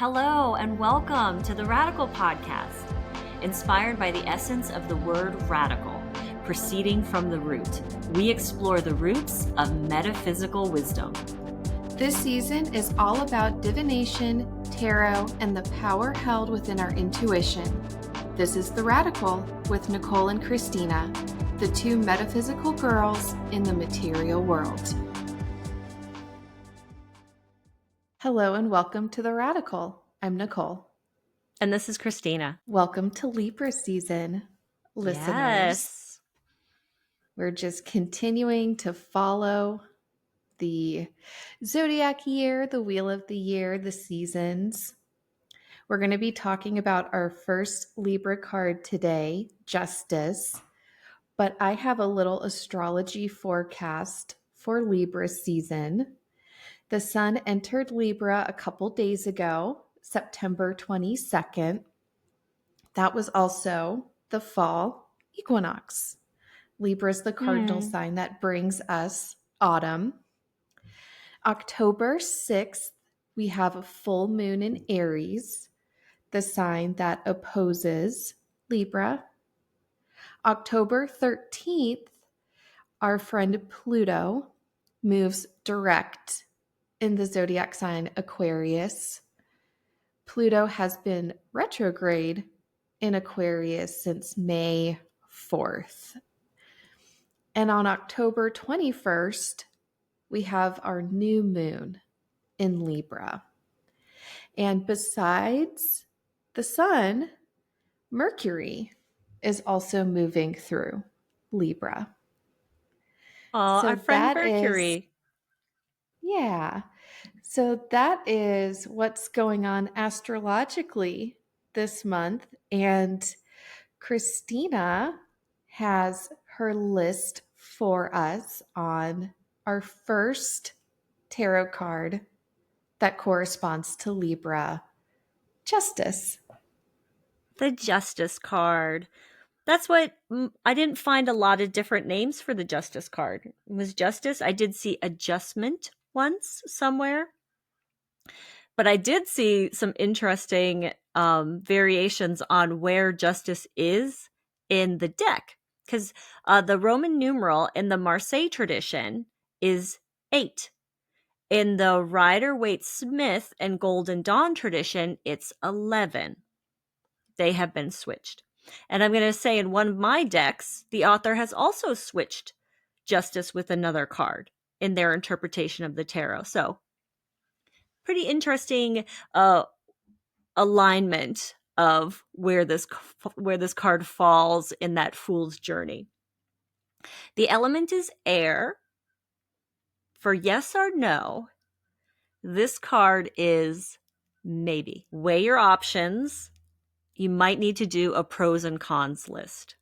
Hello and welcome to the Radical Podcast, inspired by the essence of the word radical, proceeding from the root. We explore the roots of metaphysical wisdom. This season is all about divination, tarot, and the power held within our intuition. This is The Radical with Nicole and Christina, the two metaphysical girls in the material world. Hello and welcome to The Radical. I'm Nicole. And this is Christina. Welcome to Libra season, listeners. Yes. We're just continuing to follow the Zodiac year, the wheel of the year, the seasons. We're going to be talking about our first Libra card today, Justice. But I have a little astrology forecast for Libra season. The sun entered Libra a couple days ago, September 22nd. That was also the fall equinox. Libra is the cardinal sign that brings us autumn. October 6th, we have a full moon in Aries, the sign that opposes Libra. October 13th, our friend Pluto moves direct in the zodiac sign Aquarius. Pluto has been retrograde in Aquarius since May 4th. And on October 21st, we have our new moon in Libra. And besides the sun, Mercury is also moving through Libra. Oh, so our friend Mercury. So that is what's going on astrologically this month. And Christina has her list for us on our first tarot card that corresponds to Libra, Justice. The Justice card. That's what I didn't find a lot of different names for the Justice card. It was Justice. I did see Adjustment once somewhere. But I did see some interesting variations on where Justice is in the deck. Because the Roman numeral in the Marseille tradition is 8. In the Rider-Waite-Smith and Golden Dawn tradition, it's 11. They have been switched. And I'm going to say in one of my decks, the author has also switched Justice with another card in their interpretation of the tarot. So pretty interesting alignment of where this card falls in that fool's journey. The element is air. For yes or no, this card is maybe. Weigh your options. You might need to do a pros and cons list.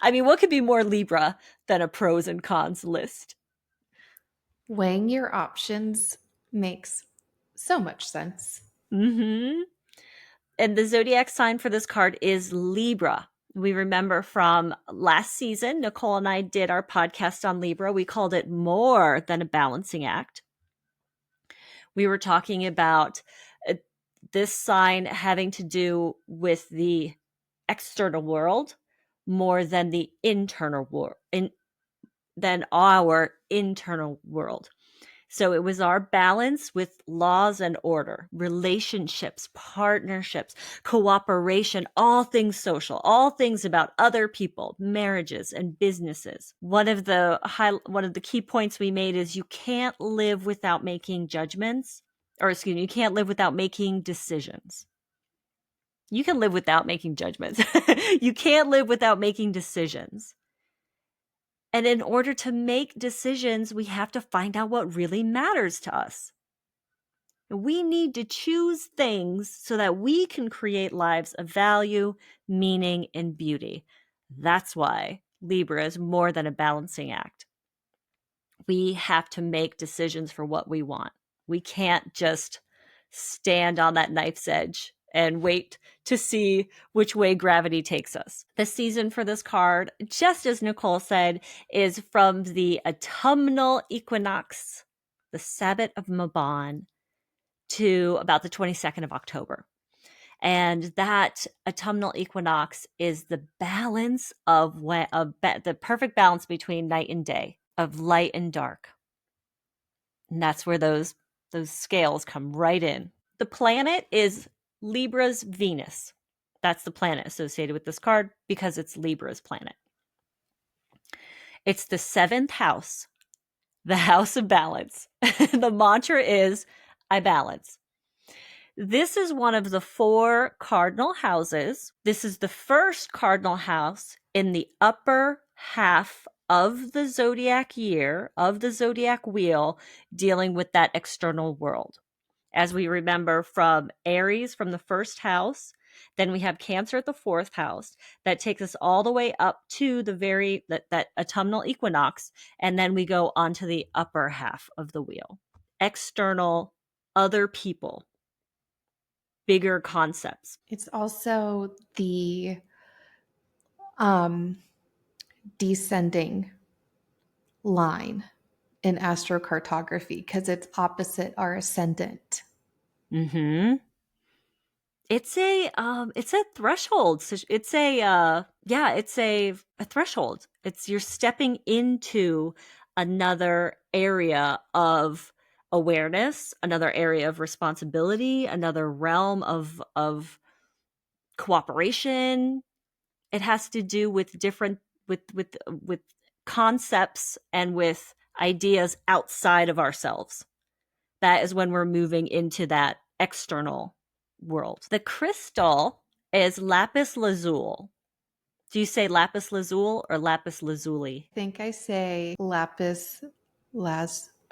I mean, what could be more Libra than a pros and cons list? Weighing your options makes so much sense. Mm-hmm. And the zodiac sign for this card is Libra. We remember from last season, Nicole and I did our podcast on Libra. We called it More Than a Balancing Act. We were talking about this sign having to do with the external world more than the internal world, than our internal world. So it was our balance with laws and order, relationships, partnerships, cooperation, all things social, all things about other people, marriages and businesses. One of the key points we made is you can't live without making judgments, you can't live without making decisions. You can live without making judgments. You can't live without making decisions. And in order to make decisions, we have to find out what really matters to us. We need to choose things so that we can create lives of value, meaning, and beauty. That's why Libra is more than a balancing act. We have to make decisions for what we want. We can't just stand on that knife's edge and wait to see which way gravity takes us. The season for this card, just as Nicole said, is from the autumnal equinox, the Sabbath of Mabon, to about the 22nd of October. And that autumnal equinox is the balance of the perfect balance between night and day, of light and dark. And that's where those scales come right in. The planet is Libra's Venus. That's the planet associated with this card because it's Libra's planet. It's the 7th house, the house of balance. The mantra is, I balance. This is one of the 4 cardinal houses. This is the first cardinal house in the upper half of the zodiac year, of the zodiac wheel, dealing with that external world. As we remember from Aries, from the first house, then we have Cancer at the 4th house. That takes us all the way up to that autumnal equinox, and then we go onto the upper half of the wheel. External, other people, bigger concepts. It's also the descending line in astrocartography because it's opposite our ascendant. Mm-hmm. It's a threshold. It's a threshold. It's you're stepping into another area of awareness, another area of responsibility, another realm of cooperation. It has to do with different with concepts and with ideas outside of ourselves. That is when we're moving into that external world. The crystal is lapis lazuli. Do you say lapis lazuli or lapis lazuli? I think I say lapis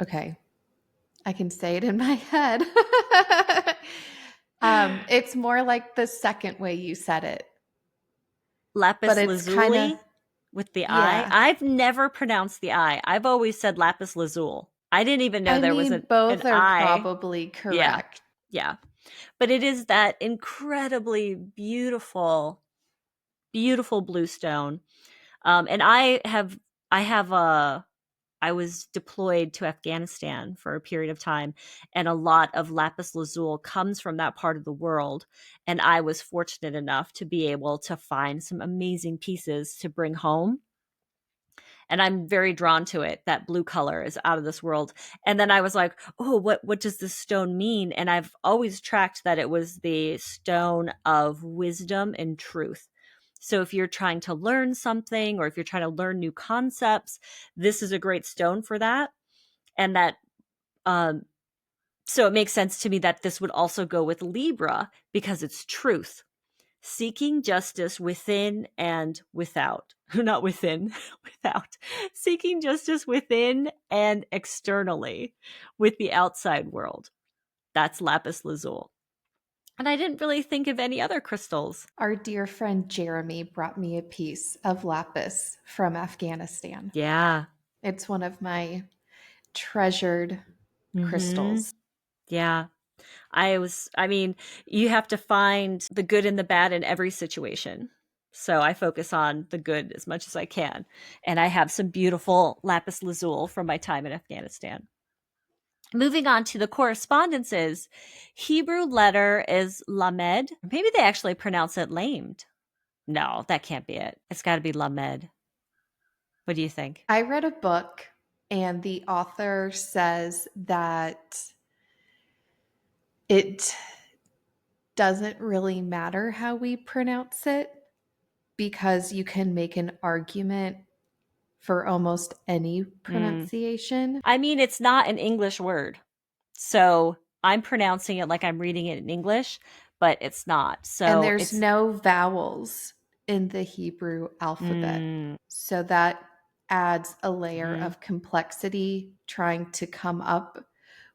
okay. I can say it in my head. It's more like the second way you said it. Lapis But it's kind of, lazuli with the I. yeah. I've never pronounced the I. I've always said lapis lazuli. I didn't even know I there was mean, an both are I. probably Yeah. correct. Yeah. But it is that incredibly beautiful, beautiful blue stone. And I was deployed to Afghanistan for a period of time, and a lot of lapis lazuli comes from that part of the world. And I was fortunate enough to be able to find some amazing pieces to bring home. And I'm very drawn to it. That blue color is out of this world. And then I was like, oh, what does this stone mean? And I've always tracked that it was the stone of wisdom and truth. So if you're trying to learn something or if you're trying to learn new concepts, this is a great stone for that. And that, so it makes sense to me that this would also go with Libra because it's truth, seeking justice within and without. Not within, without. Seeking justice within and externally with the outside world. That's lapis lazuli. And I didn't really think of any other crystals. Our dear friend Jeremy brought me a piece of lapis from Afghanistan. Yeah. It's one of my treasured crystals. Yeah. I mean, you have to find the good and the bad in every situation. So I focus on the good as much as I can. And I have some beautiful lapis lazuli from my time in Afghanistan. Moving on to the correspondences, Hebrew letter is lamed. Maybe they actually pronounce it lamed. No, that can't be it. It's got to be lamed. What do you think? I read a book, and the author says that it doesn't really matter how we pronounce it because you can make an argument for almost any pronunciation. I mean, it's not an English word. So I'm pronouncing it like I'm reading it in English, but it's not. So And there's it's no vowels in the Hebrew alphabet. So that adds a layer of complexity trying to come up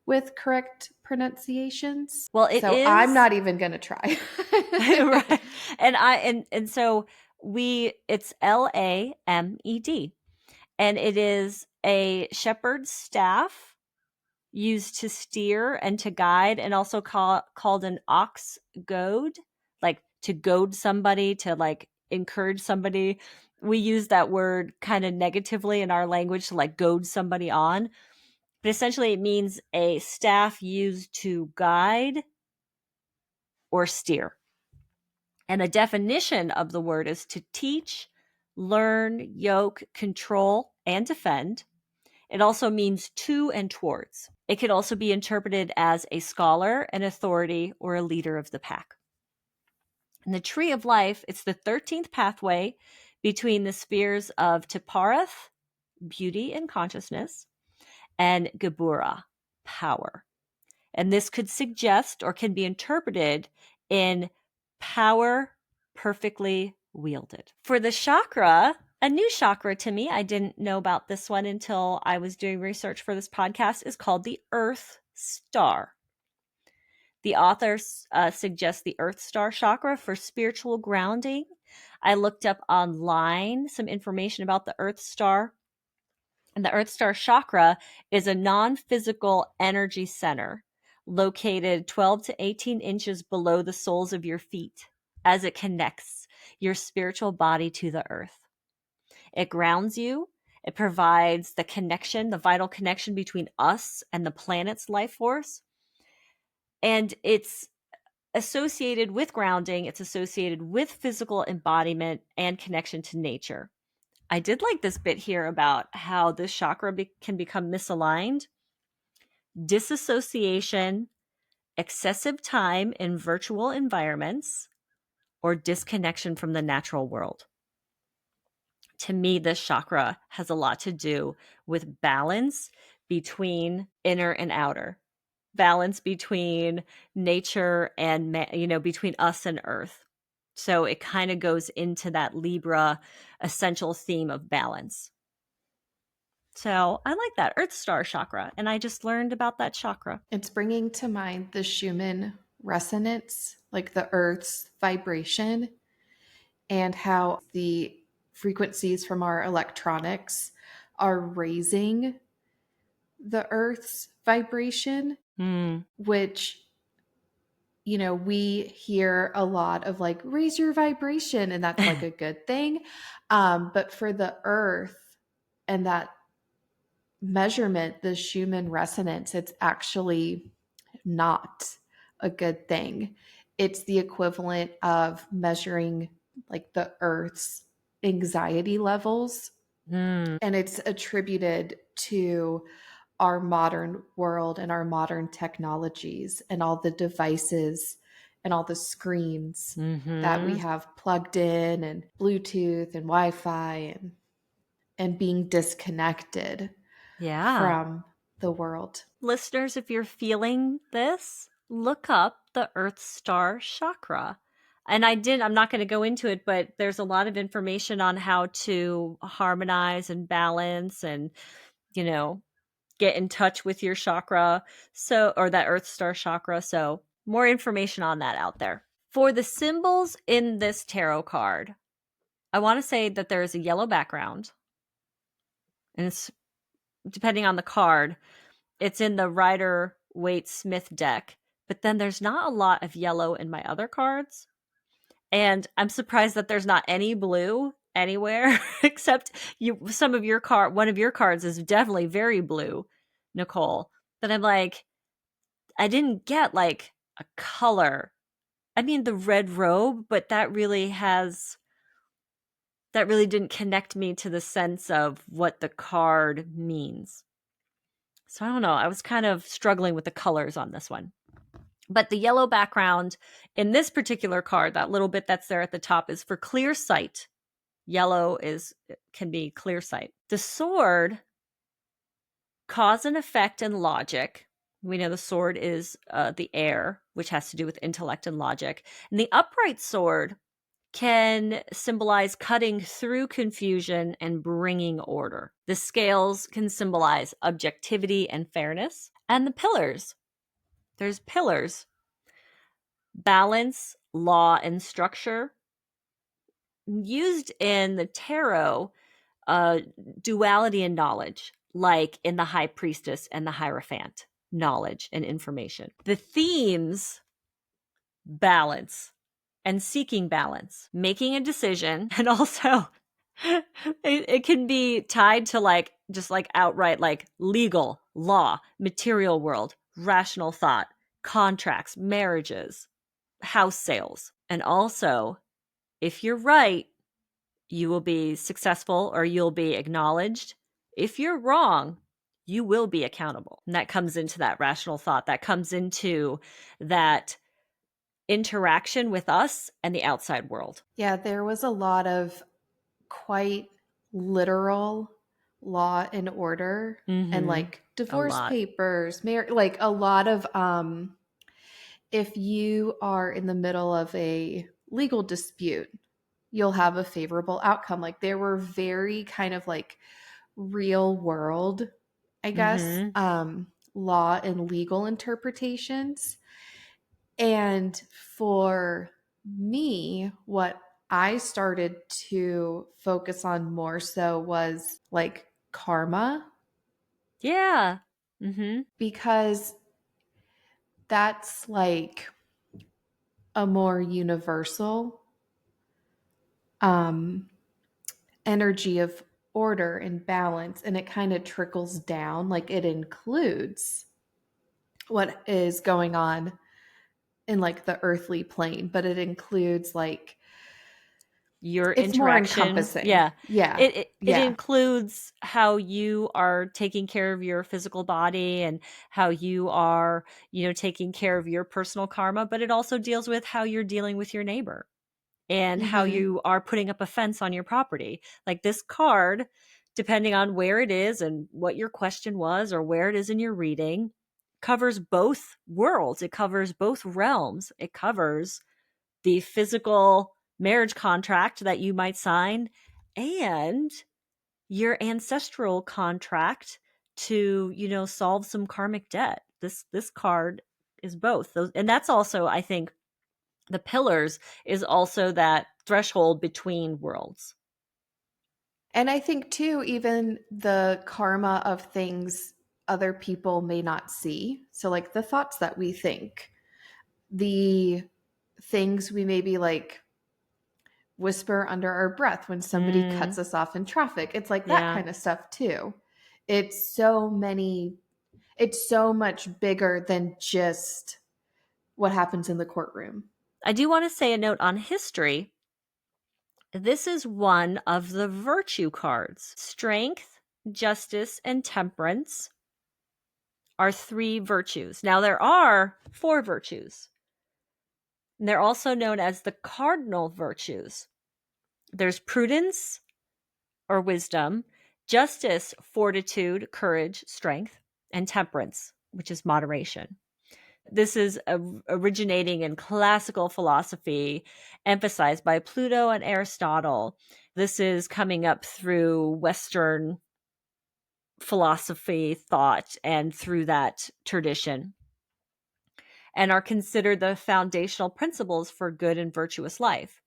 with correct pronunciations. Well, it so is. I'm not even going to try. Right. And so it's lamed, and it is a shepherd's staff used to steer and to guide, and also called an ox goad, like to goad somebody, to like encourage somebody. We use that word kind of negatively in our language, to like goad somebody on. But essentially, it means a staff used to guide or steer. And the definition of the word is to teach, learn, yoke, control, and defend. It also means to and towards. It could also be interpreted as a scholar, an authority, or a leader of the pack. In the Tree of Life, it's the 13th pathway between the spheres of Tiparath, beauty and consciousness, and Gebura, power. And this could suggest or can be interpreted in power perfectly wielded. For the chakra, a new chakra to me, I didn't know about this one until I was doing research for this podcast, is called the Earth Star. The author suggests the Earth Star chakra for spiritual grounding. I looked up online some information about the Earth Star. And the Earth Star chakra is a non-physical energy center located 12 to 18 inches below the soles of your feet as it connects your spiritual body to the earth. It grounds you. It provides the connection, the vital connection between us and the planet's life force. And it's associated with grounding. It's associated with physical embodiment and connection to nature. I did like this bit here about how this chakra can become misaligned. Disassociation, excessive time in virtual environments, or disconnection from the natural world. To me, this chakra has a lot to do with balance between inner and outer, balance between nature and, between us and earth. So it kind of goes into that Libra essential theme of balance. So I like that Earth Star chakra. And I just learned about that chakra. It's bringing to mind the Schumann resonance, like the Earth's vibration, and how the frequencies from our electronics are raising the Earth's vibration, which, we hear a lot of like, raise your vibration, and that's like a good thing. But for the Earth and that measurement, the Schumann resonance, it's actually not a good thing. It's the equivalent of measuring like the Earth's anxiety levels. And it's attributed to our modern world and our modern technologies and all the devices and all the screens that we have plugged in, and Bluetooth and Wi-Fi, and being disconnected from the world. Listeners, if you're feeling this, look up the Earth Star chakra. And I'm not going to go into it, but there's a lot of information on how to harmonize and balance and, get in touch with your chakra. Or that Earth Star chakra. So more information on that out there. For the symbols in this tarot card, I want to say that there is a yellow background. And it's, depending on the card, it's in the Rider-Waite-Smith deck, but then there's not a lot of yellow in my other cards. And I'm surprised that there's not any blue anywhere except one of your cards is definitely very blue, Nicole. But I'm like, I didn't get like a color. I mean, the red robe, but that really didn't connect me to the sense of what the card means. So I don't know. I was kind of struggling with the colors on this one. But the yellow background in this particular card, that little bit that's there at the top, is for clear sight. Yellow can be clear sight. The sword, cause and effect and logic. We know the sword is the air, which has to do with intellect and logic. And the upright sword can symbolize cutting through confusion and bringing order. The scales can symbolize objectivity and fairness. And the pillars, there's pillars, balance, law, and structure. Used in the tarot, duality and knowledge, like in the High Priestess and the Hierophant, knowledge and information. The themes, balance and seeking balance, making a decision, and also It can be tied to like just like outright like legal, law, material world, rational thought, contracts, marriages, house sales. And also, if you're right, you will be successful or you'll be acknowledged. If you're wrong, you will be accountable. And that comes into that rational thought. That comes into that interaction with us and the outside world. Yeah, there was a lot of quite literal law and order and Mm-hmm. like A divorce lot. papers, like a lot of if you are in the middle of a legal dispute, you'll have a favorable outcome. Like there were very kind of like real world, I guess, Mm-hmm. law and legal interpretations. And for me, what I started to focus on more so was like karma, Yeah. Mm-hmm. because that's like a more universal um, energy of order and balance. And it kind of trickles down, like it includes what is going on in like the earthly plane, but it includes like Your it's more interaction. encompassing. Yeah. Yeah. It Yeah. includes how you are taking care of your physical body and how you are, taking care of your personal karma, but it also deals with how you're dealing with your neighbor and how Mhm. you are putting up a fence on your property. Like this card, depending on where it is and what your question was or where it is in your reading, covers both worlds. It covers both realms. It covers the physical marriage contract that you might sign and your ancestral contract to, solve some karmic debt. This card is both. Those, and that's also, I think, the pillars is also that threshold between worlds. And I think too, even the karma of things other people may not see. So, like the thoughts that we think, the things we maybe like whisper under our breath when somebody Mm, cuts us off in traffic. It's like that yeah. kind of stuff too. It's so many, it's so much bigger than just what happens in the courtroom. I do want to say a note on history. This is one of the virtue cards. Strength, justice, and temperance are three virtues. Now, there are four virtues. And they're also known as the cardinal virtues. There's prudence or wisdom, justice, fortitude, courage, strength, and temperance, which is moderation. This is originating in classical philosophy, emphasized by Pluto and Aristotle. This is coming up through Western philosophy, thought, and through that tradition, and are considered the foundational principles for good and virtuous life.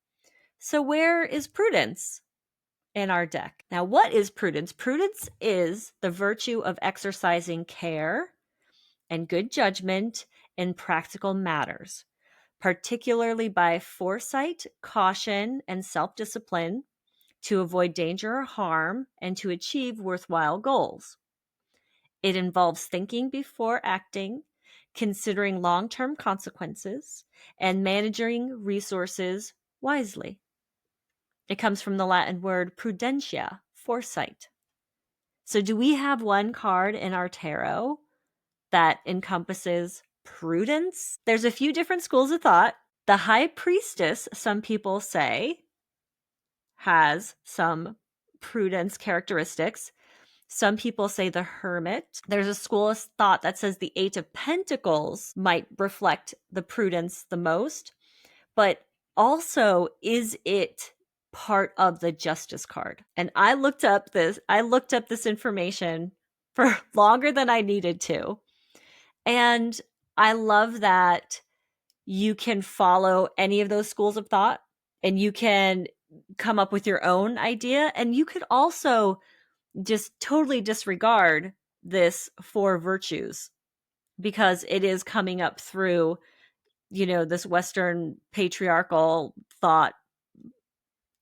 So, where is prudence in our deck? Now, what is prudence? Prudence is the virtue of exercising care and good judgment in practical matters, particularly by foresight, caution, and self discipline to avoid danger or harm and to achieve worthwhile goals. It involves thinking before acting, considering long term consequences, and managing resources wisely. It comes from the Latin word prudentia, foresight. So, do we have one card in our tarot that encompasses prudence? There's a few different schools of thought. The high priestess, some people say, has some prudence characteristics. Some people say the hermit. There's a school of thought that says the eight of pentacles might reflect the prudence the most. But also, is it part of the justice card? And I looked up this information for longer than I needed to. And I love that you can follow any of those schools of thought and you can come up with your own idea. And you could also just totally disregard this four virtues because it is coming up through, this Western patriarchal thought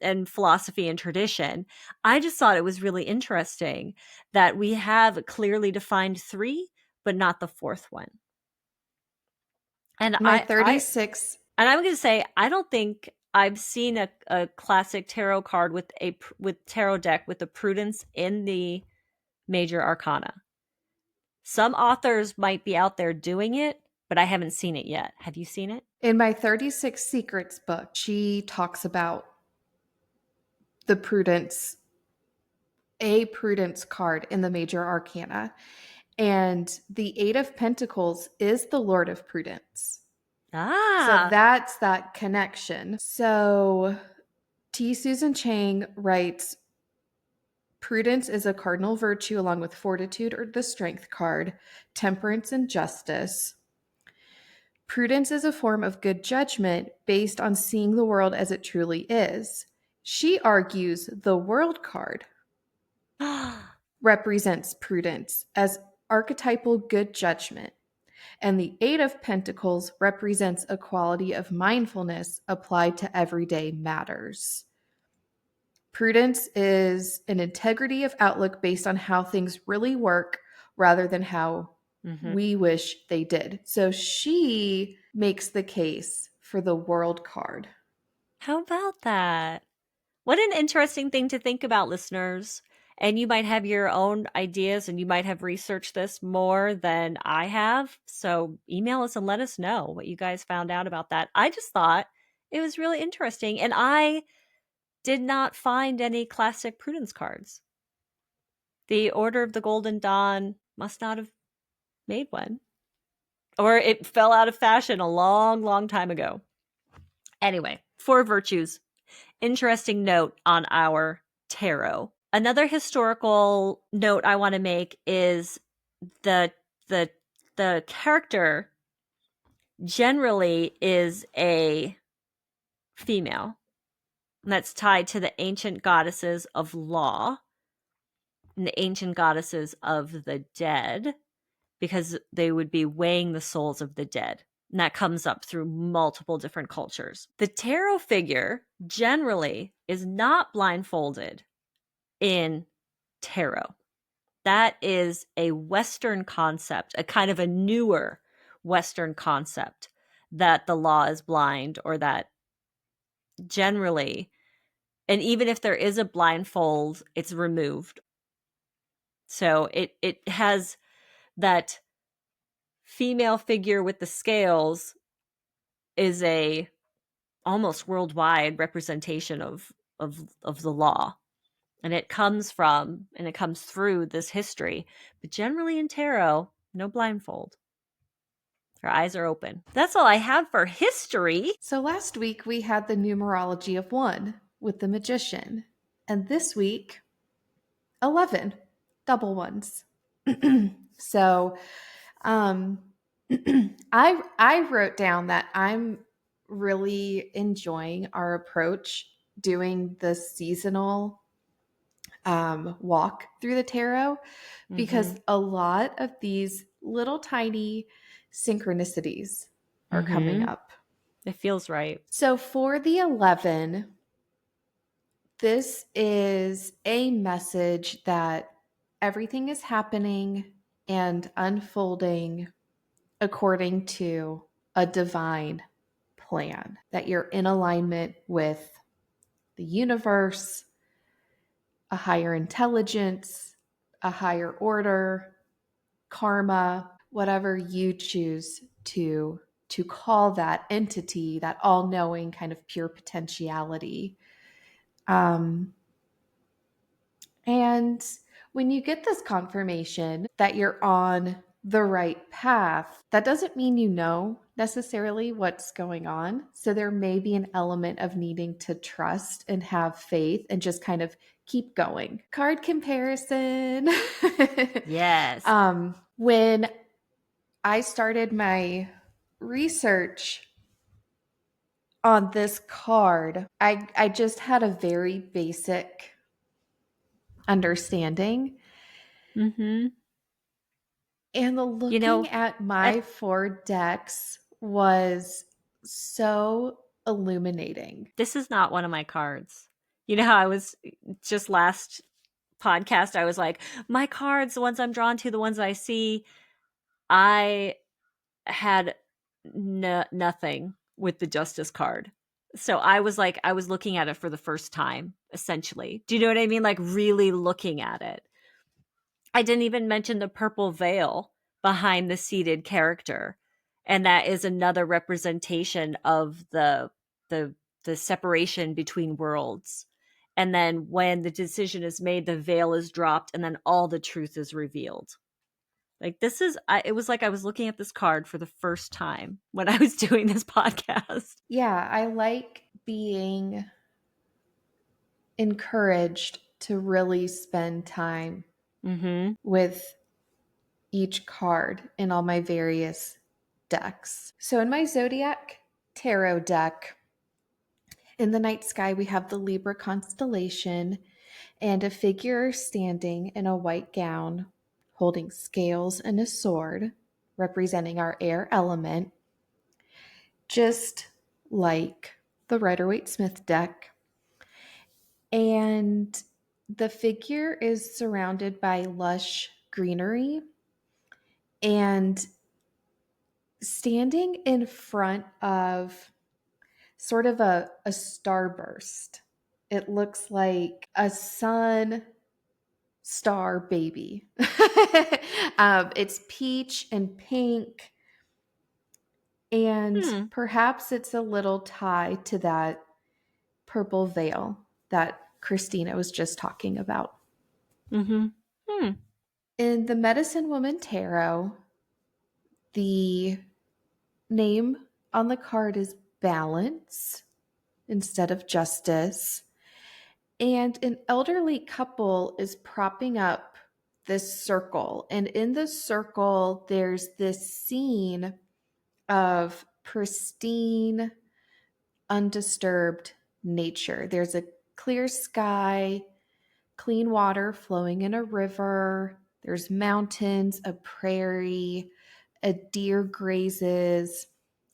and philosophy and tradition. I just thought it was really interesting that we have clearly defined 3, but not the 4th one. And My 36. I'm going to say, I don't think I've seen a classic tarot card with tarot deck with the prudence in the major arcana. Some authors might be out there doing it, but I haven't seen it yet. Have you seen it? In my 36 Secrets book, she talks about the prudence, a prudence card in the major arcana. And the 8 of Pentacles is the Lord of Prudence. So that's that connection. So T. Susan Chang writes, prudence is a cardinal virtue along with fortitude or the strength card, temperance and justice. Prudence is a form of good judgment based on seeing the world as it truly is. She argues the world card represents prudence as archetypal good judgment. And the 8 of Pentacles represents a quality of mindfulness applied to everyday matters. Prudence is an integrity of outlook based on how things really work rather than how we wish they did. So she makes the case for the world card. How about that? What an interesting thing to think about, listeners. And you might have your own ideas and you might have researched this more than I have. So email us and let us know what you guys found out about that. I just thought it was really interesting. And I did not find any classic prudence cards. The Order of the Golden Dawn must not have made one. Or it fell out of fashion a long, long time ago. Anyway, 4 virtues. Interesting note on our tarot. Another historical note I want to make is the character generally is a female. And that's tied to the ancient goddesses of law and the ancient goddesses of the dead, because they would be weighing the souls of the dead. And that comes up through multiple different cultures. The tarot figure generally is not blindfolded in tarot. That is a Western concept, a kind of a newer Western concept, that the law is blind, or that generally, and even if there is a blindfold, it's removed. So it has that female figure with the scales is a almost worldwide representation of the law. And it comes through this history. But generally in tarot, no blindfold. Her eyes are open. That's all I have for history. So last week we had the numerology of 1 with the magician. And this week, 11, double ones. So I wrote down that I'm really enjoying our approach doing the seasonal walk through the tarot, because a lot of these little tiny synchronicities are coming up. It feels right. So for the 11, this is a message that everything is happening and unfolding according to a divine plan, that you're in alignment with the universe, a higher intelligence, a higher order, karma, whatever you choose to call that entity, that all-knowing kind of pure potentiality. And when you get this confirmation that you're on the right path, that doesn't mean you know necessarily what's going on. So there may be an element of needing to trust and have faith and just kind of keep going. Card comparison. Yes. When I started my research on this card, I just had a very basic understanding. And the looking at my 4 decks was so illuminating. This is not one of my cards. You know how I was just last podcast, I was like, my cards, the ones I'm drawn to, the ones I see, I had nothing with the Justice card. So I was like, I was looking at it for the first time, essentially. Do you know what I mean? Like really looking at it. I didn't even mention the purple veil behind the seated character. And that is another representation of the the separation between worlds. And then when the decision is made, the veil is dropped and then all the truth is revealed. Like this is it was like I was looking at this card for the first time when I was doing this podcast. Yeah, I like being encouraged to really spend time Mhm. with each card in all my various decks. So in my Zodiac tarot deck, in the night sky, we have the Libra constellation and a figure standing in a white gown holding scales and a sword, representing our air element, just like the Rider-Waite-Smith deck. And the figure is surrounded by lush greenery and standing in front of sort of a starburst. It looks like a sun star baby. It's peach and pink, and Hmm. perhaps it's a little tie to that purple veil that Christina was just talking about. Mhm. Hmm. In the Medicine Woman Tarot, the name on the card is Balance instead of Justice. And an elderly couple is propping up this circle. And in the circle, there's this scene of pristine, undisturbed nature. There's a clear sky, clean water flowing in a river. There's mountains, a prairie, a deer grazes.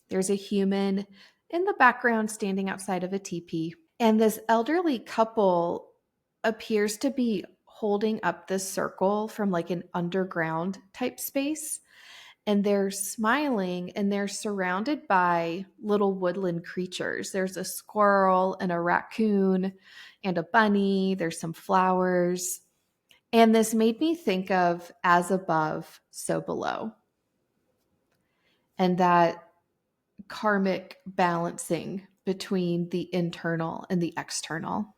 There's a human in the background standing outside of a teepee. And this elderly couple appears to be holding up this circle from like an underground type space. And they're smiling and they're surrounded by little woodland creatures. There's a squirrel and a raccoon and a bunny. There's some flowers. And this made me think of as above, so below. And that karmic balancing between the internal and the external.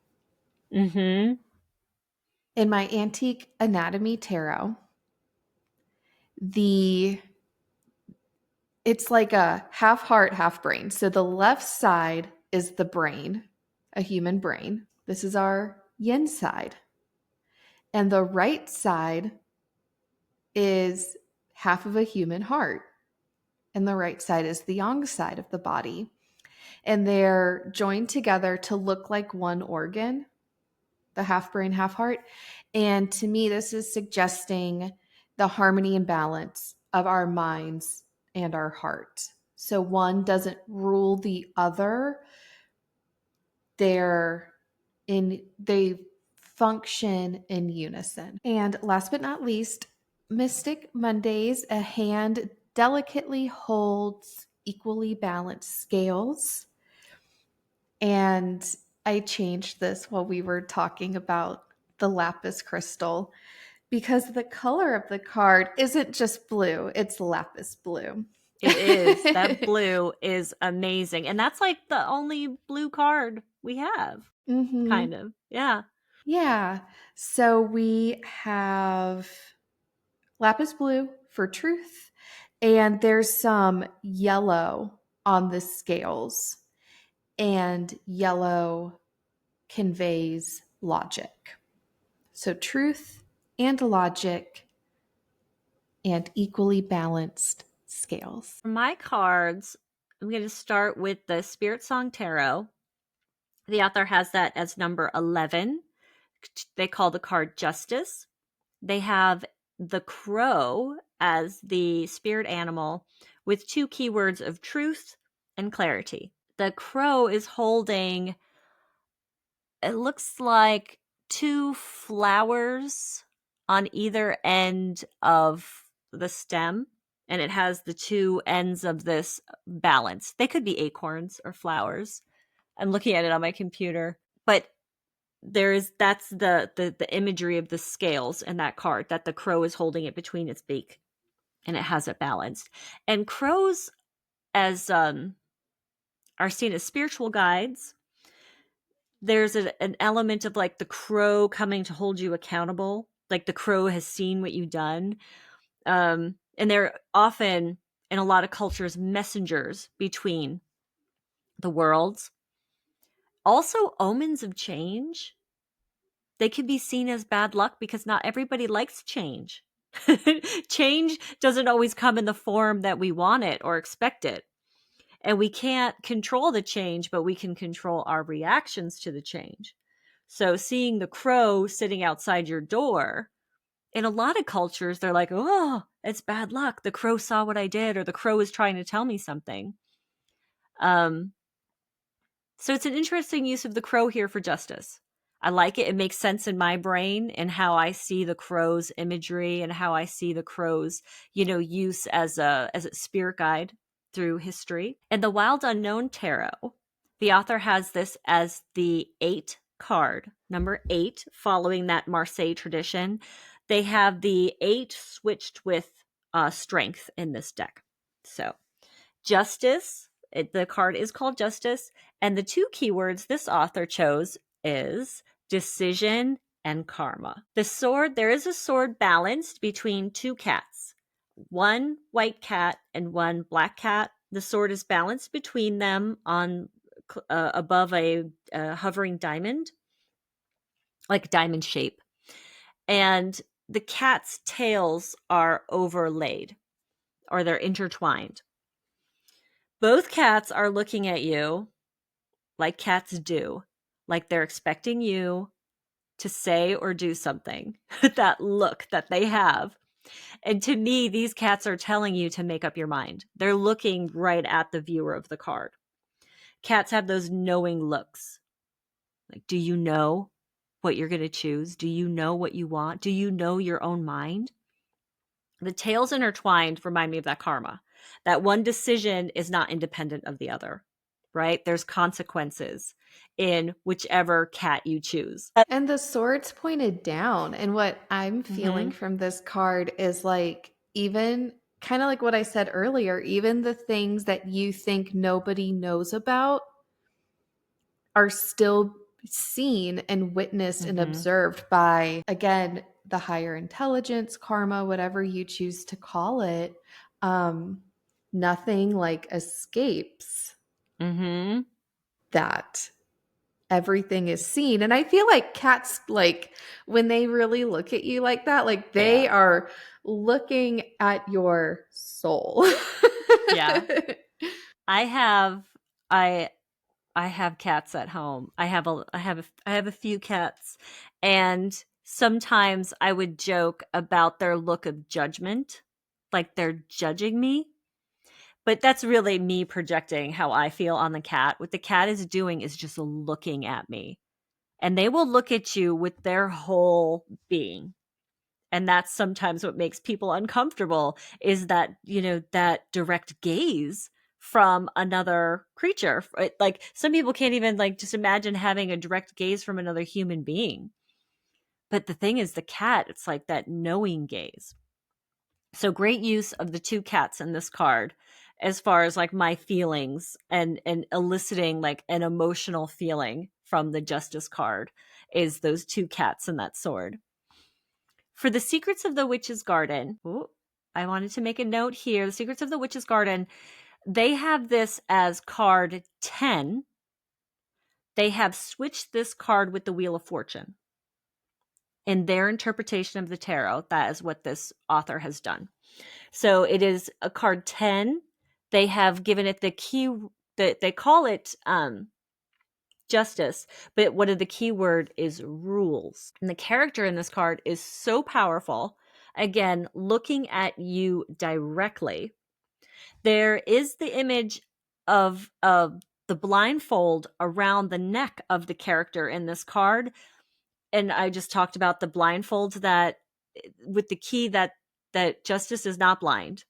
Mhm. In my Antique Anatomy Tarot, the it's like a half heart, half brain. So the left side is the brain, a human brain. This is our yin side. And the right side is half of a human heart. And the right side is the yang side of the body. And they're joined together to look like one organ, the half brain, half heart. And to me, this is suggesting the harmony and balance of our minds and our heart. So one doesn't rule the other. They function in unison. And last but not least, Mystic Mondays, a hand delicately holds equally balanced scales. And I changed this while we were talking about the lapis crystal because the color of the card isn't just blue, it's lapis blue. It is. That blue is amazing. And that's like the only blue card we have. Mm-hmm. Kind of. Yeah. Yeah. So we have lapis blue for truth, and there's some yellow on the scales, and yellow conveys logic. So truth and logic and equally balanced scales. For my cards, I'm going to start with the Spirit Song Tarot. The author has that as number 11. They call the card Justice. They have the crow as the spirit animal with two keywords of truth and clarity. The crow is holding it looks like two flowers on either end of the stem, and it has the two ends of this balance. They could be acorns or flowers. I'm looking at it on my computer, but that's the imagery of the scales in that card, that the crow is holding it between its beak and it has it balanced. And crows as are seen as spiritual guides. There's an element of like the crow coming to hold you accountable, like the crow has seen what you've done. And they're often in a lot of cultures messengers between the worlds. Also omens of change. They could be seen as bad luck because not everybody likes change. Change doesn't always come in the form that we want it or expect it. And we can't control the change, but we can control our reactions to the change. So seeing the crow sitting outside your door, in a lot of cultures, they're like, oh, it's bad luck. The crow saw what I did, or the crow is trying to tell me something. So it's an interesting use of the crow here for justice. I like it. It makes sense in my brain and how I see the crow's imagery and how I see the crow's, use as a spirit guide through history. In the Wild Unknown Tarot, the author has this as the 8 card, number 8, following that Marseille tradition. They have the 8 switched with strength in this deck. So justice, the card is called Justice, and the 2 keywords this author chose is decision and karma. The sword, there is a sword balanced between 2 cats, one white cat and one black cat. The sword is balanced between them on above a hovering diamond, like diamond shape. And the cat's tails are overlaid, or they're intertwined. Both cats are looking at you like cats do, like they're expecting you to say or do something. That look that they have. And to me, these cats are telling you to make up your mind. They're looking right at the viewer of the card. Cats have those knowing looks. Like, do you know what you're going to choose? Do you know what you want? Do you know your own mind? The tails intertwined remind me of that karma. That one decision is not independent of the other, right? There's consequences in whichever cat you choose. And the sword's pointed down. And what I'm feeling from this card is like, even kind of like what I said earlier, even the things that you think nobody knows about are still seen and witnessed and observed by, again, the higher intelligence, karma, whatever you choose to call it. Nothing like escapes that. Everything is seen. And I feel like cats, like when they really look at you like that, like they are looking at your soul. Yeah. I have cats at home. I have a few cats, and sometimes I would joke about their look of judgment, like they're judging me. But that's really me projecting how I feel on the cat. What the cat is doing is just looking at me. And they will look at you with their whole being. And that's sometimes what makes people uncomfortable, is that, that direct gaze from another creature. Like some people can't even like just imagine having a direct gaze from another human being. But the thing is, the cat, it's like that knowing gaze. So great use of the 2 cats in this card as far as like my feelings and eliciting like an emotional feeling from the Justice card is those 2 cats and that sword. For the Secrets of the Witch's Garden, I wanted to make a note here. The Secrets of the Witch's Garden, they have this as card 10. They have switched this card with the Wheel of Fortune. In their interpretation of the tarot, that is what this author has done. So it is a card 10. They have given it the key that they call it justice, but one of the key word is rules. And the character in this card is so powerful. Again, looking at you directly. There is the image of the blindfold around the neck of the character in this card. And I just talked about the blindfold that with the key that justice is not blind.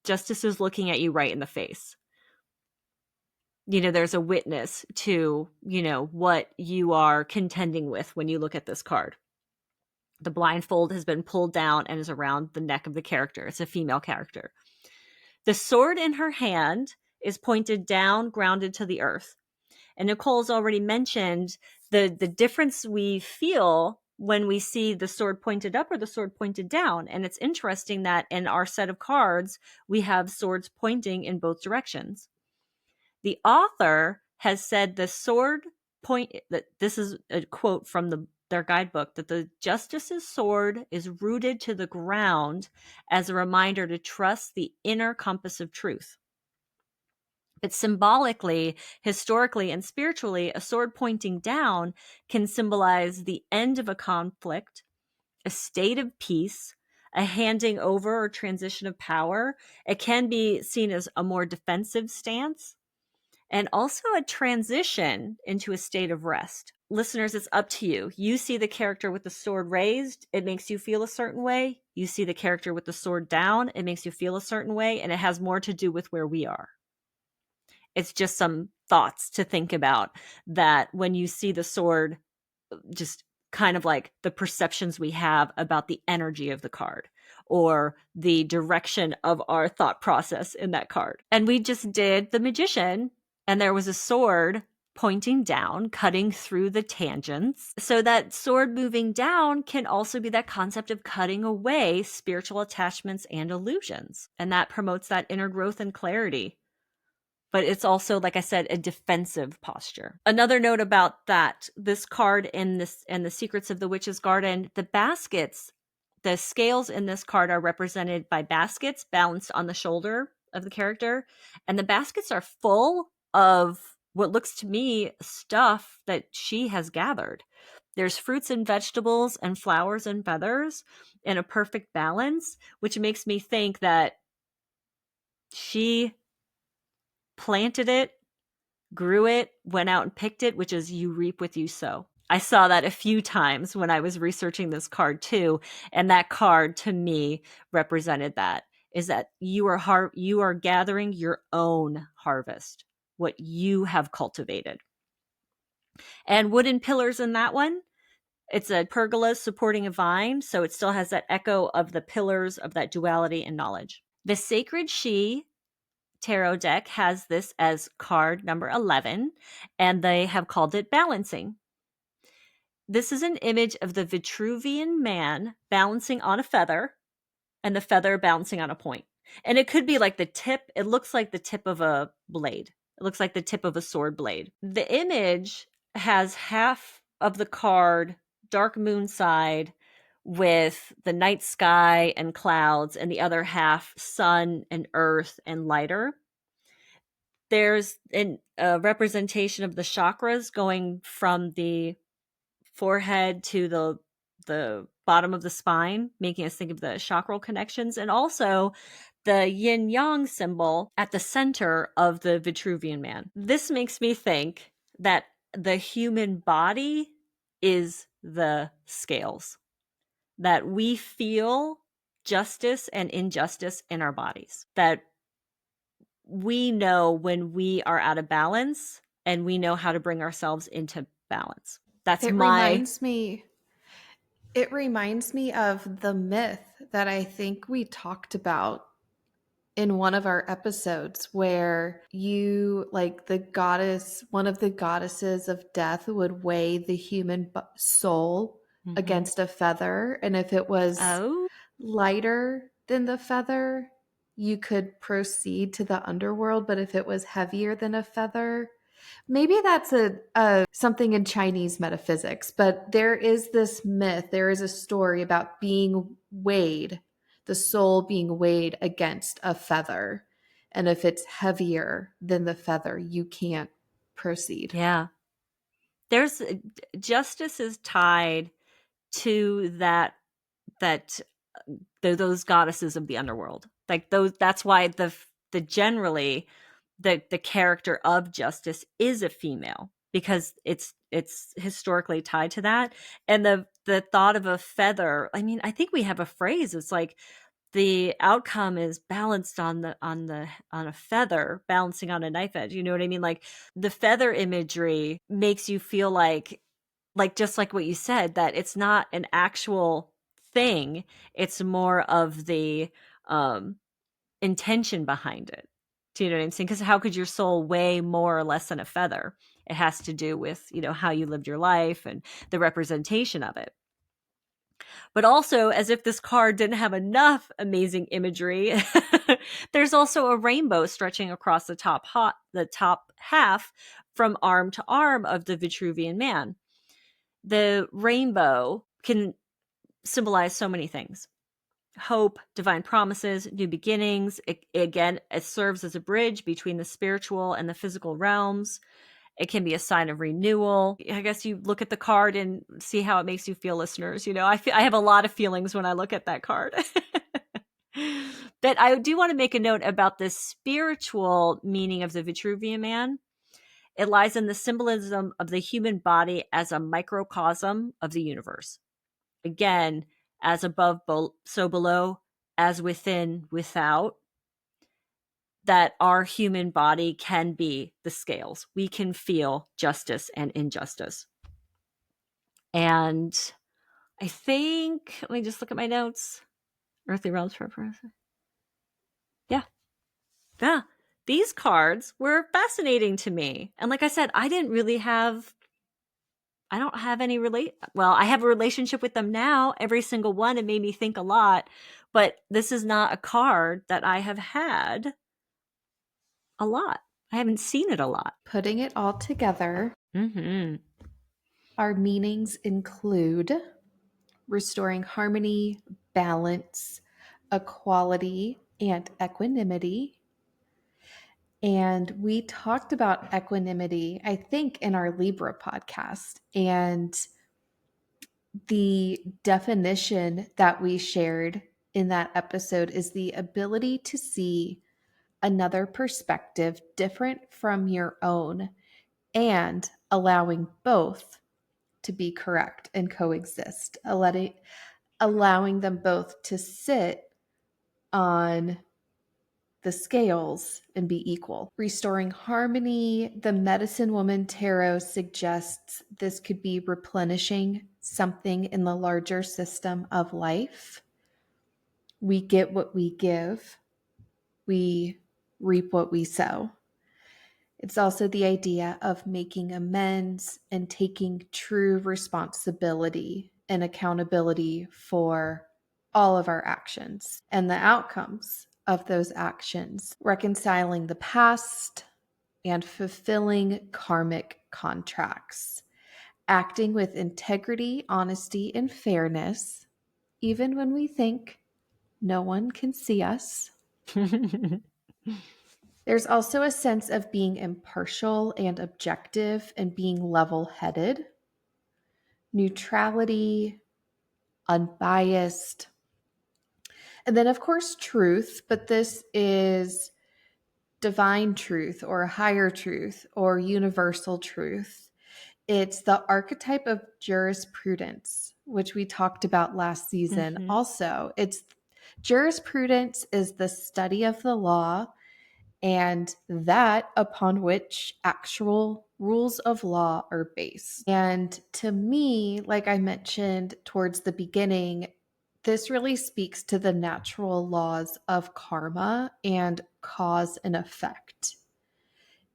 Justice is looking at you right in the face. There's a witness to, what you are contending with when you look at this card. The blindfold has been pulled down and is around the neck of the character. It's a female character. The sword in her hand is pointed down, grounded to the earth. And Nicole's already mentioned the difference we feel when we see the sword pointed up or the sword pointed down. And it's interesting that in our set of cards, we have swords pointing in both directions. The author has said the sword point, that this is a quote from their guidebook, that the justice's sword is rooted to the ground as a reminder to trust the inner compass of truth. But symbolically, historically, and spiritually, a sword pointing down can symbolize the end of a conflict, a state of peace, a handing over or transition of power. It can be seen as a more defensive stance, and also a transition into a state of rest. Listeners, it's up to you. You see the character with the sword raised, it makes you feel a certain way. You see the character with the sword down, it makes you feel a certain way, and it has more to do with where we are. It's just some thoughts to think about, that when you see the sword, just kind of like the perceptions we have about the energy of the card or the direction of our thought process in that card. And we just did the Magician, and there was a sword pointing down, cutting through the tangents. So that sword moving down can also be that concept of cutting away spiritual attachments and illusions. And that promotes that inner growth and clarity. But it's also, like I said, a defensive posture. Another note about that, this card in this and the Secrets of the Witch's Garden, the baskets, the scales in this card are represented by baskets balanced on the shoulder of the character. And the baskets are full of what looks to me stuff that she has gathered. There's fruits and vegetables and flowers and feathers in a perfect balance, which makes me think that she planted it, grew it, went out and picked it, which is you reap what you sow. I saw that a few times when I was researching this card too, and that card to me represented that, is that you are gathering your own harvest, what you have cultivated. And wooden pillars in that one, it's a pergola supporting a vine, so it still has that echo of the pillars of that duality and knowledge. The Sacred She tarot deck has this as card number 11, and they have called it balancing. This is an image of the Vitruvian man balancing on a feather, and the feather balancing on a point. And it could be like the tip, it looks like the tip of a blade. It looks like the tip of a sword blade. The image has half of the card dark moon side with the night sky and clouds, and the other half sun and earth and lighter. There's a representation of the chakras going from the forehead to the bottom of the spine, making us think of the chakral connections, and also the yin yang symbol at the center of the Vitruvian man. This makes me think that the human body is the scales, that we feel justice and injustice in our bodies, that we know when we are out of balance, and we know how to bring ourselves into balance. That's It reminds me of the myth that I think we talked about in one of our episodes, where one of the goddesses of death would weigh the human soul against a feather. And if it was lighter than the feather, you could proceed to the underworld. But if it was heavier than a feather, maybe that's something in Chinese metaphysics, but there is this myth, there is a story about being weighed, the soul being weighed against a feather. And if it's heavier than the feather, you can't proceed. Yeah. There's justice is tied to those goddesses of the underworld. Like those, that's why the generally the character of Justice is a female, because it's historically tied to that. And the thought of a feather, I mean, I think we have a phrase, it's like the outcome is balanced on a feather balancing on a knife edge. You know what I mean? Like, the feather imagery makes you feel like just like what you said, that it's not an actual thing, it's more of the um intention behind it. Do you know what I'm saying? Because how could your soul weigh more or less than a feather? It has to do with, how you lived your life and the representation of it. But also, as if this card didn't have enough amazing imagery, there's also a rainbow stretching across the top half from arm to arm of the Vitruvian Man. The rainbow can symbolize so many things: hope, divine promises, new beginnings. It serves as a bridge between the spiritual and the physical realms. It can be a sign of renewal. I guess you look at the card and see how it makes you feel, listeners. I have a lot of feelings when I look at that card. But I do want to make a note about the spiritual meaning of the Vitruvian Man. It lies in the symbolism of the human body as a microcosm of the universe. Again, as above, so below, as within, without, that our human body can be the scales. We can feel justice and injustice. And I think, let me just look at my notes. Earthly realms for person. Yeah. Yeah. These cards were fascinating to me. And like I said, I don't have any I have a relationship with them now. Every single one, it made me think a lot. But this is not a card that I have had a lot. I haven't seen it a lot. Putting it all together, Mm-hmm. our meanings include restoring harmony, balance, equality, and equanimity. And we talked about equanimity, I think, in our Libra podcast. And the definition that we shared in that episode is the ability to see another perspective different from your own and allowing both to be correct and coexist, allowing them both to sit on the scales and be equal. Restoring harmony, the Medicine Woman Tarot suggests this could be replenishing something in the larger system of life. We get what we give, we reap what we sow. It's also the idea of making amends and taking true responsibility and accountability for all of our actions and the outcomes of those actions, reconciling the past and fulfilling karmic contracts, acting with integrity, honesty, and fairness, even when we think no one can see us. There's also a sense of being impartial and objective and being level-headed, neutrality, unbiased, and then, of course, truth, but this is divine truth or higher truth or universal truth. It's the archetype of jurisprudence, which we talked about last season. Mm-hmm. Also, it's jurisprudence is the study of the law and that upon which actual rules of law are based. And to me, like I mentioned towards the beginning, this really speaks to the natural laws of karma and cause and effect.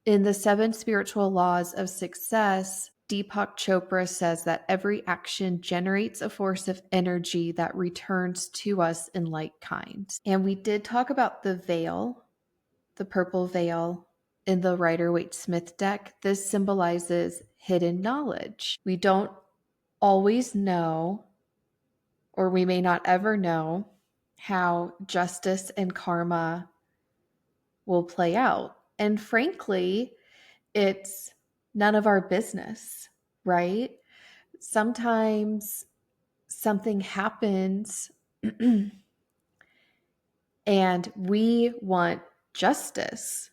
In the 7 spiritual laws of success, Deepak Chopra says that every action generates a force of energy that returns to us in like kind. And we did talk about the veil, the purple veil in the Rider-Waite-Smith deck. This symbolizes hidden knowledge. We don't always know, or we may not ever know, how justice and karma will play out. And frankly, it's none of our business, right? Sometimes something happens and we want justice.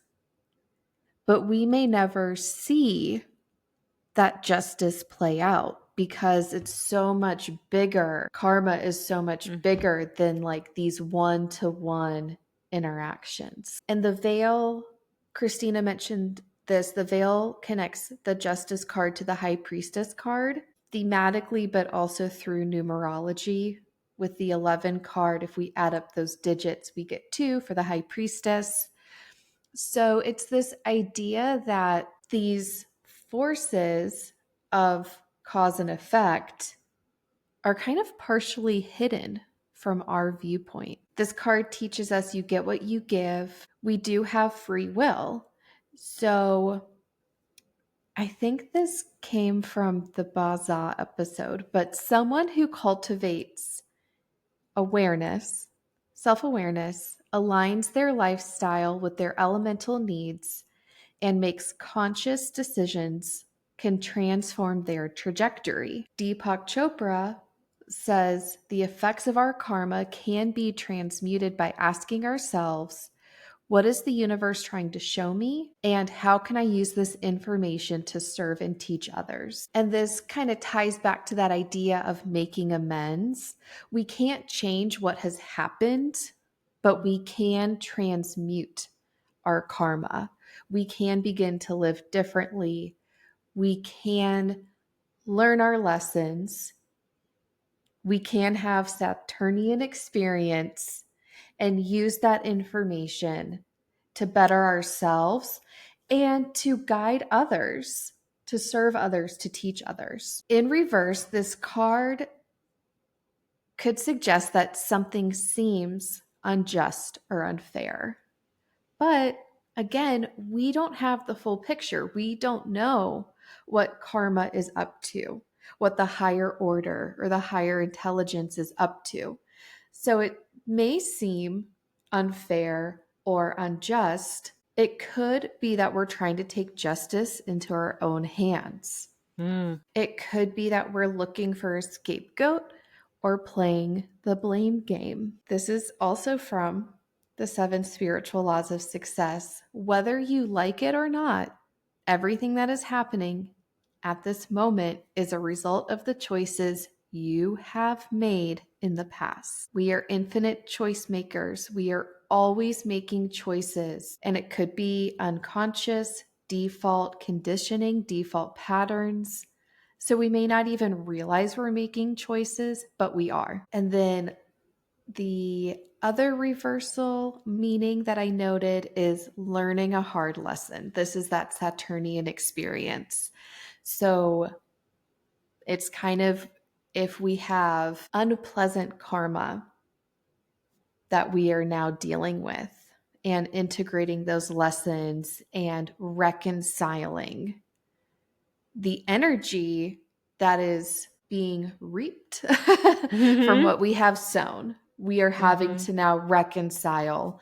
but we may never see that justice play out because it's so much bigger. Karma is so much bigger than like these one-to-one interactions. And the veil, Christina mentioned this, the veil connects the justice card to the high priestess card thematically, but also through numerology. With the 11 card, if we add up those digits, we get 2 for the high priestess. So it's this idea that these forces of cause and effect are kind of partially hidden from our viewpoint. This card teaches us you get what you give. We do have free will. So I think this came from the Baza episode, but someone who cultivates awareness, self-awareness, aligns their lifestyle with their elemental needs, and makes conscious decisions can transform their trajectory. Deepak Chopra says the effects of our karma can be transmuted by asking ourselves, what is the universe trying to show me? And how can I use this information to serve and teach others? And this kind of ties back to that idea of making amends. We can't change what has happened, but we can transmute our karma. We can begin to live differently. We can learn our lessons. We can have Saturnian experience and use that information to better ourselves and to guide others, to serve others, to teach others. In reverse, this card could suggest that something seems unjust or unfair. But again, we don't have the full picture. We don't know what karma is up to, what the higher order or the higher intelligence is up to. So it may seem unfair or unjust. It could be that we're trying to take justice into our own hands. It could be that we're looking for a scapegoat or playing the blame game. This is also from the 7 spiritual laws of success. Whether you like it or not, everything that is happening at this moment is a result of the choices you have made in the past. We are infinite choice makers. We are always making choices, and it could be unconscious, default conditioning, default patterns. So we may not even realize we're making choices, but we are. And then the other reversal meaning that I noted is learning a hard lesson. This is that Saturnian experience. So it's kind of if we have unpleasant karma that we are now dealing with and integrating those lessons and reconciling the energy that is being reaped from what we have sown. We are having to now reconcile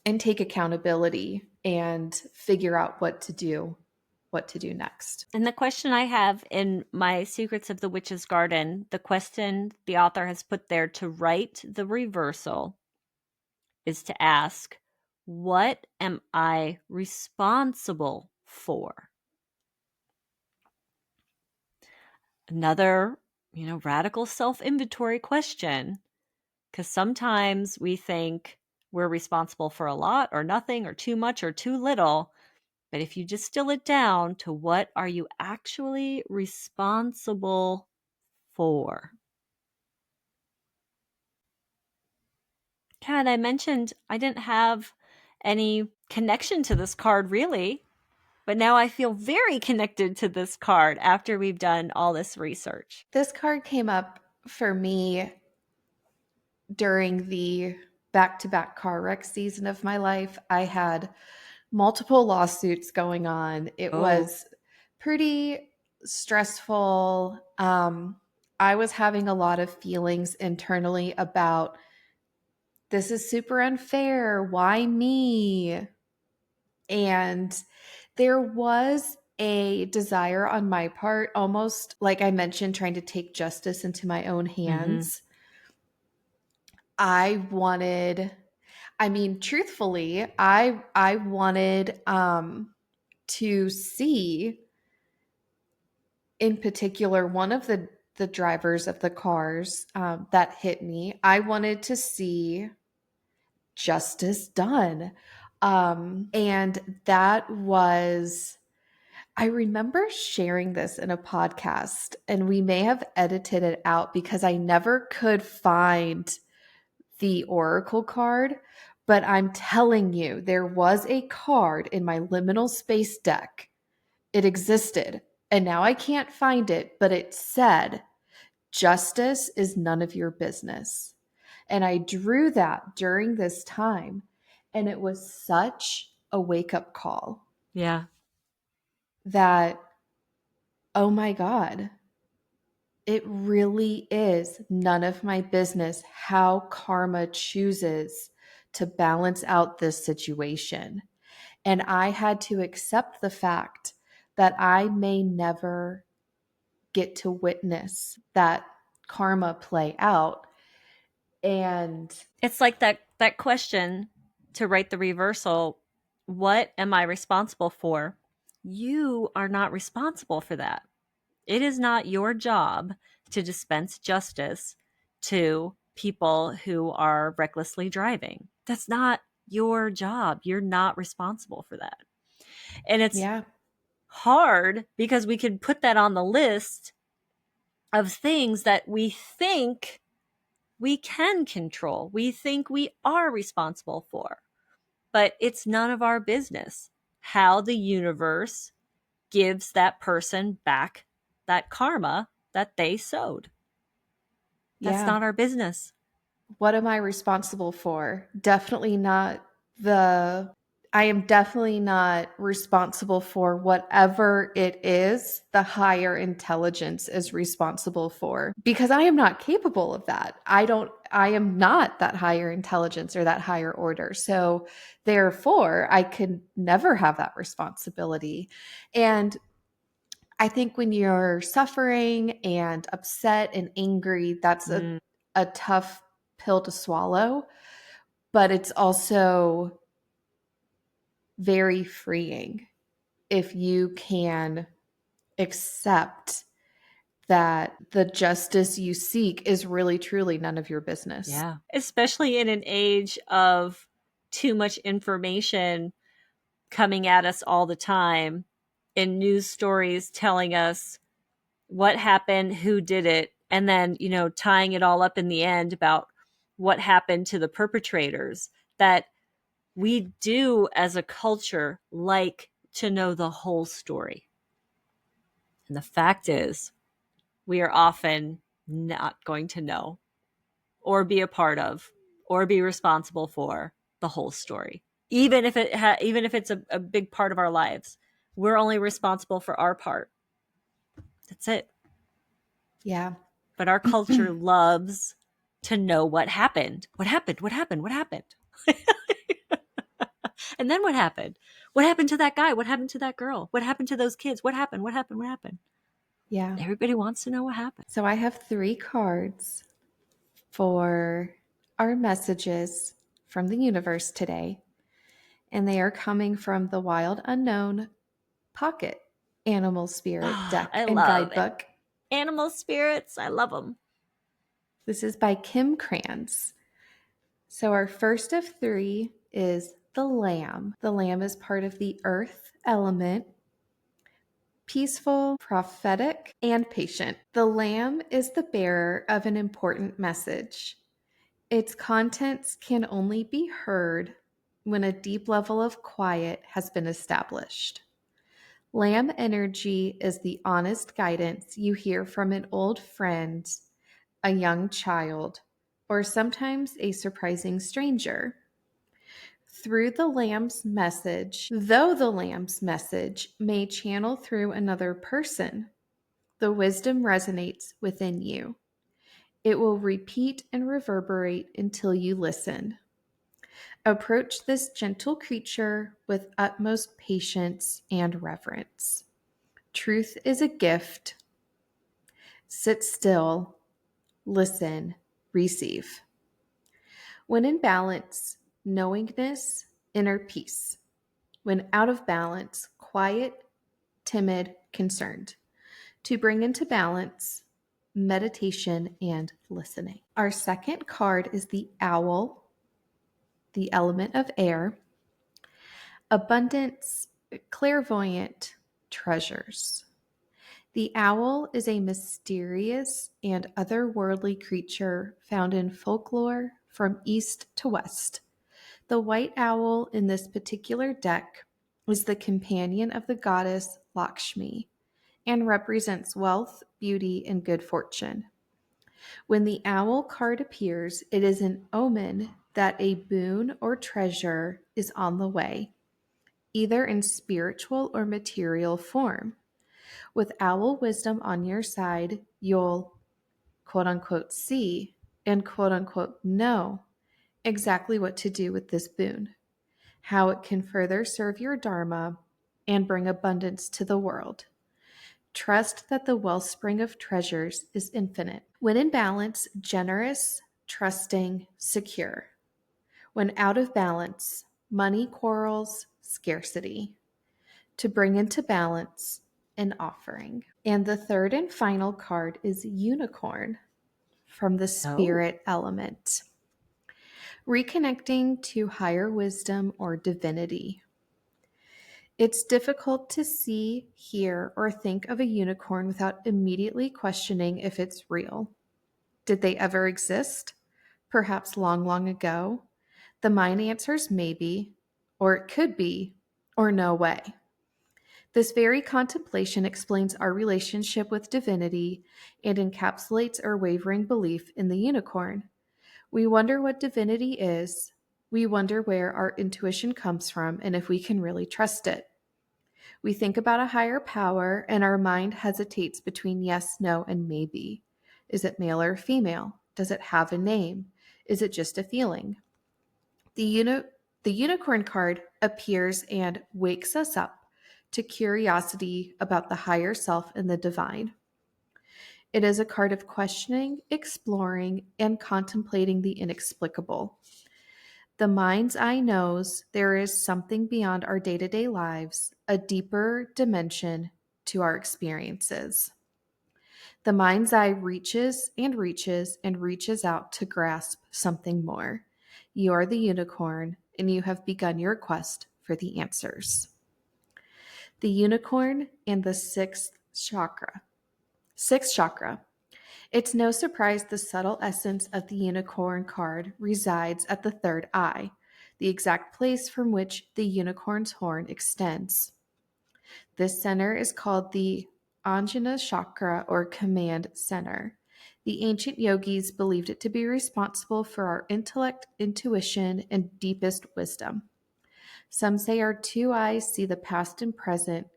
and take accountability and figure out what to do next. And the question I have in my Secrets of the Witch's Garden, the question the author has put there to write the reversal is to ask, what am I responsible for? Another, radical self-inventory question, because sometimes we think we're responsible for a lot or nothing or too much or too little. But if you distill it down to what are you actually responsible for? God, I mentioned I didn't have any connection to this card really, but now I feel very connected to this card after we've done all this research. This card came up for me during the back-to-back car wreck season of my life. I had multiple lawsuits going on. It was pretty stressful. I was having a lot of feelings internally about this is super unfair. Why me? And there was a desire on my part, almost like I mentioned, trying to take justice into my own hands. I mean, truthfully, I wanted to see, in particular, one of the drivers of the cars that hit me. I wanted to see justice done. And that was, I remember sharing this in a podcast, and we may have edited it out because I never could find the oracle card. But I'm telling you, there was a card in my liminal space deck. It existed, and now I can't find it, but it said, justice is none of your business. And I drew that during this time, and it was such a wake up call Yeah. that, oh my God, it really is none of my business how karma chooses to balance out this situation. And I had to accept the fact that I may never get to witness that karma play out. And It's like that question to write the reversal, what am I responsible for? You are not responsible for that. It is not your job to dispense justice to people who are recklessly driving. That's not your job. You're not responsible for that. And it's yeah, hard because we could put that on the list of things that we think we can control, we think we are responsible for. But it's none of our business how the universe gives that person back that karma that they sowed. That's yeah. not our business. What am I responsible for? Definitely not the I am definitely not responsible for whatever it is the higher intelligence is responsible for, because I am not capable of that. I am not that higher intelligence or that higher order. So therefore, I could never have that responsibility. And I think when you're suffering and upset and angry, that's Mm, a tough pill to swallow, but it's also very freeing if you can accept that the justice you seek is really truly none of your business. yeah. Especially in an age of too much information coming at us all the time in news stories telling us what happened, who did it, and then, tying it all up in the end about what happened to the perpetrators, that we do as a culture like to know the whole story. And the fact is, we are often not going to know or be a part of or be responsible for the whole story. Even if it's a big part of our lives, we're only responsible for our part. That's it. Yeah. But our culture loves to know what happened. What happened? What happened? What happened? And then what happened? What happened to that guy? What happened to that girl? What happened to those kids? What happened? What happened? What happened? Yeah. Everybody wants to know what happened. So I have 3 cards for our messages from the universe today, and they are coming from the Wild Unknown Pocket Animal Spirit Deck I and love it. Guidebook. Animal spirits. I love them. This is by Kim Kranz. So our first of 3 is the lamb. The lamb is part of the earth element, peaceful, prophetic, and patient. The lamb is the bearer of an important message. Its contents can only be heard when a deep level of quiet has been established. Lamb energy is the honest guidance you hear from an old friend, a young child, or sometimes a surprising stranger. Through the lamb's message, though the lamb's message may channel through another person, the wisdom resonates within you. It will repeat and reverberate until you listen. Approach this gentle creature with utmost patience and reverence. Truth is a gift. Sit still, listen, receive. When in balance, knowingness, inner peace. When out of balance, quiet, timid, concerned. To bring into balance, meditation and listening. Our second card is the owl, the element of air. Abundance, clairvoyant, treasures. The owl is a mysterious and otherworldly creature found in folklore from east to west. The white owl in this particular deck is the companion of the goddess Lakshmi and represents wealth, beauty, and good fortune. When the owl card appears, it is an omen that a boon or treasure is on the way, either in spiritual or material form. With owl wisdom on your side, you'll quote unquote see and quote unquote know exactly what to do with this boon, how it can further serve your dharma and bring abundance to the world. Trust that the wellspring of treasures is infinite. When in balance, generous, trusting, secure. When out of balance, money quarrels, scarcity. To bring into balance, an offering. And the third and final card is Unicorn from the spirit element. Reconnecting to higher wisdom or divinity. It's difficult to see, hear, or think of a unicorn without immediately questioning if it's real. Did they ever exist? Perhaps long, long ago? The mind answers maybe, or it could be, or no way. This very contemplation explains our relationship with divinity and encapsulates our wavering belief in the unicorn. We wonder what divinity is. We wonder where our intuition comes from and if we can really trust it. We think about a higher power and our mind hesitates between yes, no, and maybe. Is it male or female? Does it have a name? Is it just a feeling? The unicorn card appears and wakes us up to curiosity about the higher self and the divine. It is a card of questioning, exploring, and contemplating the inexplicable. The mind's eye knows there is something beyond our day-to-day lives, a deeper dimension to our experiences. The mind's eye reaches and reaches and reaches out to grasp something more. You are the unicorn, and you have begun your quest for the answers. The unicorn and the sixth chakra. Sixth chakra. It's no surprise the subtle essence of the unicorn card resides at the third eye, the exact place from which the unicorn's horn extends. This center is called the Anjana chakra or command center. The ancient yogis believed it to be responsible for our intellect, intuition, and deepest wisdom. Some say our two eyes see the past and present,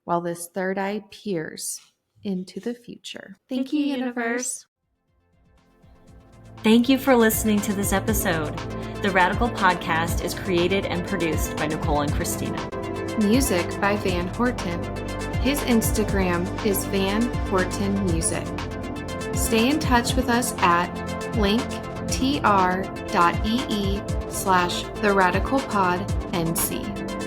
while this third eye peers into the future. Thank you, universe. Thank you for listening to this episode. The Radical Podcast is created and produced by Nicole and Christina. Music by Van Horton. His Instagram is Van Horton Music. Stay in touch with us at linktr.ee/theradicalpodnc.